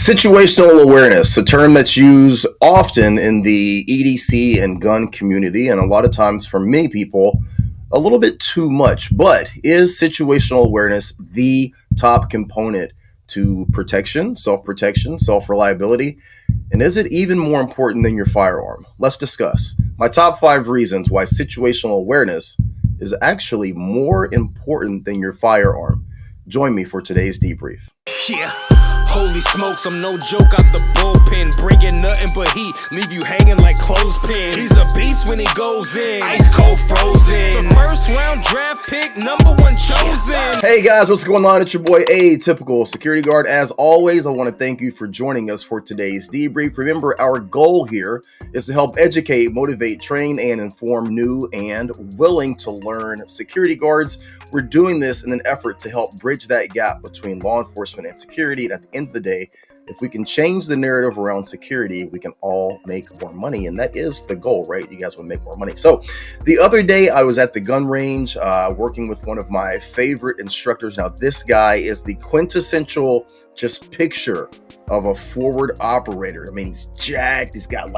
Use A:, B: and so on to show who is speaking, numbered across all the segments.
A: Situational awareness, a term that's used often in the EDC and gun community, and a lot of times for many people, a little bit too much. But is situational awareness the top component to protection, self reliability? And is it even more important than your firearm? Let's discuss my top 5 reasons why situational awareness is actually more important than your firearm. Join me for today's debrief.
B: Yeah. Holy smokes, I'm no joke out the bullpen. Bringing nothing but heat, leave you hanging like clothespins. He's a beast when he goes in, ice cold frozen. The first round draft pick, #1 chosen.
A: Hey guys, what's going on? It's your boy Atypical Security Guard. As always, I want to thank you for joining us for today's debrief. Remember, our goal here is to help educate, motivate, train, and inform new and willing to learn security guards. We're doing this in an effort to help bridge that gap between law enforcement and security. And at the end of the day, if we can change the narrative around security, we can all make more money. And that is the goal, right? You guys want to make more money. So the other day I was at the gun range working with one of my favorite instructors. Now, this guy is the quintessential just picture of a forward operator. I mean, he's jacked. He's got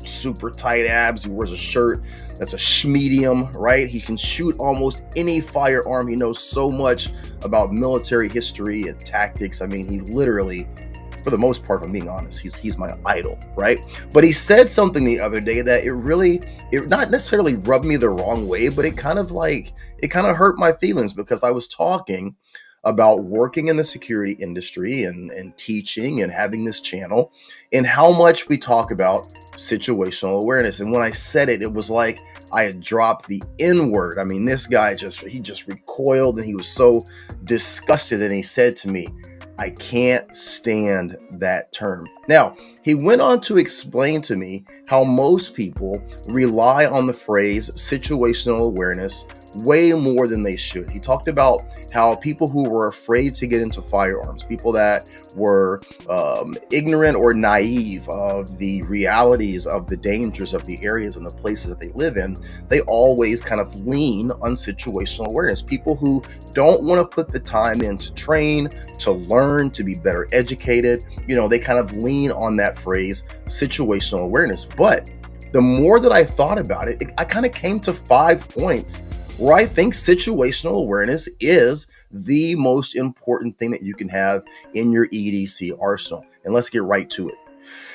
A: super tight abs. He wears a shirt that's a medium, right? He can shoot almost any firearm. He knows so much about military history and tactics. I mean, he literally, for the most part, if I'm being honest, he's my idol, right? But he said something the other day that it not necessarily rubbed me the wrong way, but it kind of hurt my feelings, because I was talking about working in the security industry and teaching and having this channel, and how much we talk about situational awareness. And when I said it, it was like I had dropped the N word. I mean, this guy just recoiled, and he was so disgusted, and he said to me, "I can't stand that term." Now, he went on to explain to me how most people rely on the phrase situational awareness way more than they should. He talked about how people who were afraid to get into firearms, people that were ignorant or naive of the realities of the dangers of the areas and the places that they live in, they always kind of lean on situational awareness. People who don't want to put the time in to train, to learn, to be better educated, they kind of lean on that phrase, situational awareness. But the more that I thought about it, I kind of came to 5 points where I think situational awareness is the most important thing that you can have in your EDC arsenal. And let's get right to it.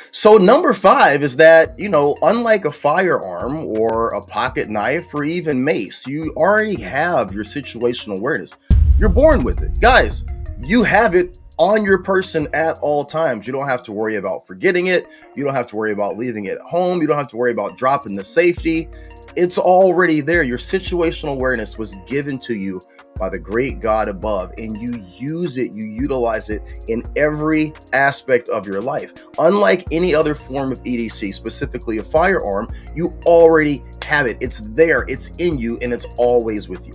A: So number 5 is that, unlike a firearm or a pocket knife or even mace, you already have your situational awareness. You're born with it. Guys, you have it on your person at all times. You don't have to worry about forgetting it. You don't have to worry about leaving it at home. You don't have to worry about dropping the safety. It's already there. Your situational awareness was given to you by the great God above, and you use it, you utilize it in every aspect of your life. Unlike any other form of EDC, specifically a firearm, you already have it. It's there, it's in you, and it's always with you.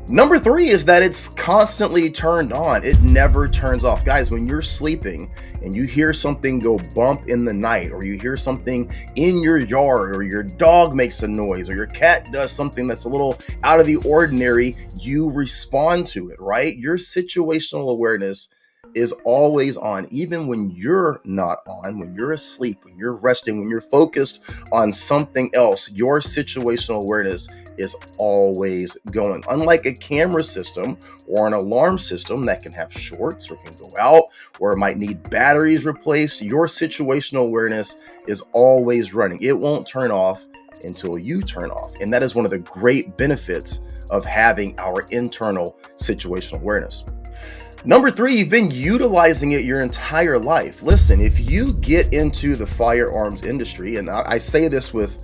A: Number 3 is that it's constantly turned on. It never turns off. Guys, when you're sleeping and you hear something go bump in the night, or you hear something in your yard, or your dog makes a noise, or your cat does something that's a little out of the ordinary, you respond to it, right? Your situational awareness is always on, even when you're not on, when you're asleep, when you're resting, when you're focused on something else. Your situational awareness is always going. Unlike a camera system or an alarm system that can have shorts or can go out, or it might need batteries replaced, your situational awareness is always running. It won't turn off until you turn off. And that is one of the great benefits of having our internal situational awareness. Number 3, you've been utilizing it your entire life. Listen, if you get into the firearms industry, and I say this with,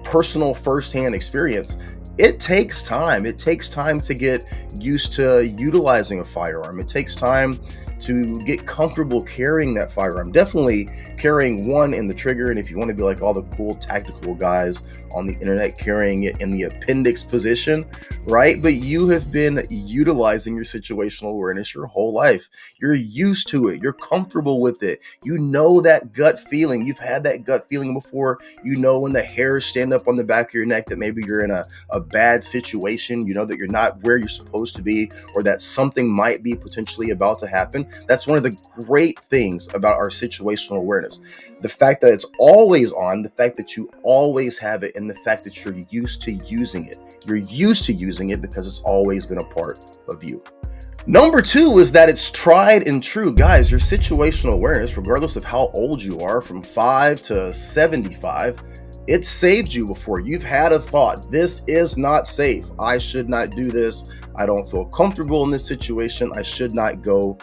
A: personal firsthand experience, it takes time. It takes time to get used to utilizing a firearm. It takes time to get comfortable carrying that firearm. Definitely carrying one in the trigger, and if you want to be like all the cool tactical guys on the internet, carrying it in the appendix position, right? But you have been utilizing your situational awareness your whole life. You're used to it. You're comfortable with it. You know that gut feeling. You've had that gut feeling before. You know when the hairs stand up on the back of your neck that maybe you're in a bad situation. You know that you're not where you're supposed to be, or that something might be potentially about to happen. That's one of the great things about our situational awareness. The fact that it's always on, the fact that you always have it, and the fact that you're used to using it. You're used to using it because it's always been a part of you. Number two is that it's tried and true. Guys, your situational awareness, regardless of how old you are, from 5 to 75, it saved you before. You've had a thought, this is not safe. I should not do this. I don't feel comfortable in this situation. I should not go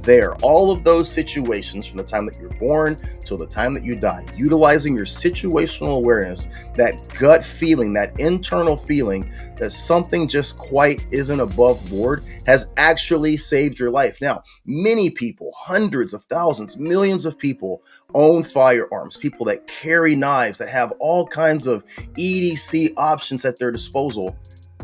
A: there. All of those situations from the time that you're born till the time that you die, utilizing your situational awareness, that gut feeling, that internal feeling that something just quite isn't above board, has actually saved your life. Now, many people, hundreds of thousands, millions of people own firearms, people that carry knives, that have all kinds of EDC options at their disposal,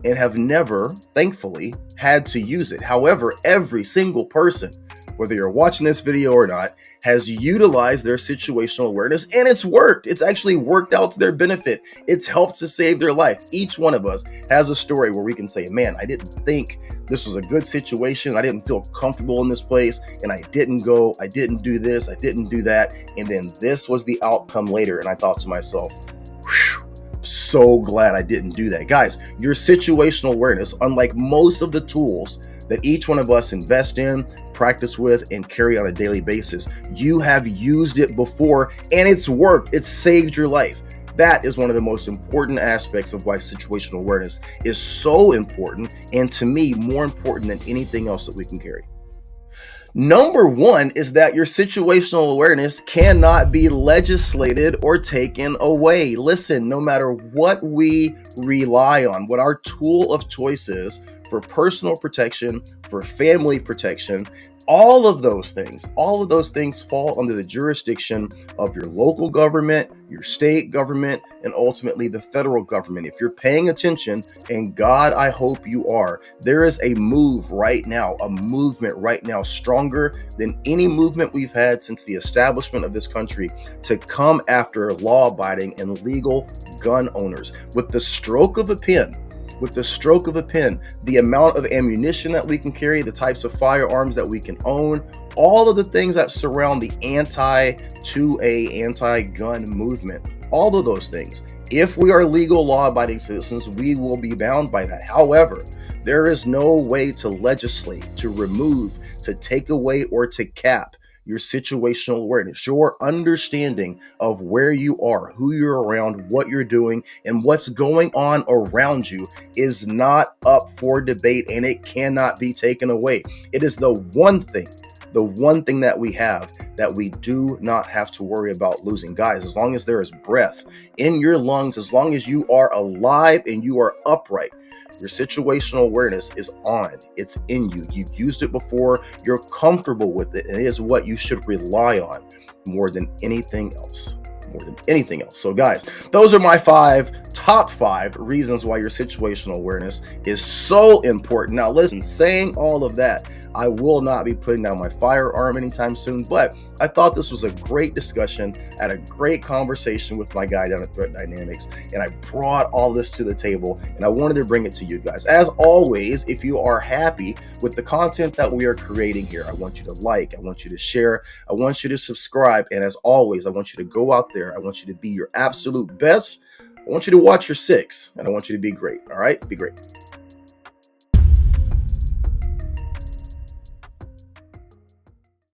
A: and have never, thankfully, had to use it. However, every single person, whether you're watching this video or not, has utilized their situational awareness, and it's worked. It's actually worked out to their benefit. It's helped to save their life. Each one of us has a story where we can say, man, I didn't think this was a good situation. I didn't feel comfortable in this place, and I didn't go. I didn't do this. I didn't do that. And then this was the outcome later. And I thought to myself, whew, so glad I didn't do that. Guys, your situational awareness, unlike most of the tools that each one of us invest in, practice with, and carry on a daily basis, you have used it before and it's worked. It's saved your life. That is one of the most important aspects of why situational awareness is so important, and to me, more important than anything else that we can carry. Number one is that your situational awareness cannot be legislated or taken away. Listen, no matter what we rely on, what our tool of choice is for personal protection, for family protection, all of those things fall under the jurisdiction of your local government, your state government, and ultimately the federal government. If you're paying attention, and God, I hope you are, there is a move right now, a movement right now stronger than any movement we've had since the establishment of this country, to come after law-abiding and legal gun owners. With the stroke of a pen, the amount of ammunition that we can carry, the types of firearms that we can own, all of the things that surround the anti-2A, anti-gun movement, all of those things. If we are legal, law-abiding citizens, we will be bound by that. However, there is no way to legislate, to remove, to take away, or to cap your situational awareness, your understanding of where you are, who you're around, what you're doing, and what's going on around you is not up for debate, and it cannot be taken away. It is the one thing that we have that we do not have to worry about losing. Guys, as long as there is breath in your lungs, as long as you are alive and you are upright, your situational awareness is on. It's in you. You've used it before. You're comfortable with it. And it is what you should rely on more than anything else. So guys, those are my top five reasons why your situational awareness is so important. Now listen, saying all of that, I will not be putting down my firearm anytime soon, but I thought this was a great discussion, had a great conversation with my guy down at Threat Dynamics, and I brought all this to the table, and I wanted to bring it to you guys. As always, if you are happy with the content that we are creating here, I want you to like, I want you to share, I want you to subscribe, and as always, I want you to go out there, I want you to be your absolute best, I want you to watch your six, and I want you to be great, all right? Be great.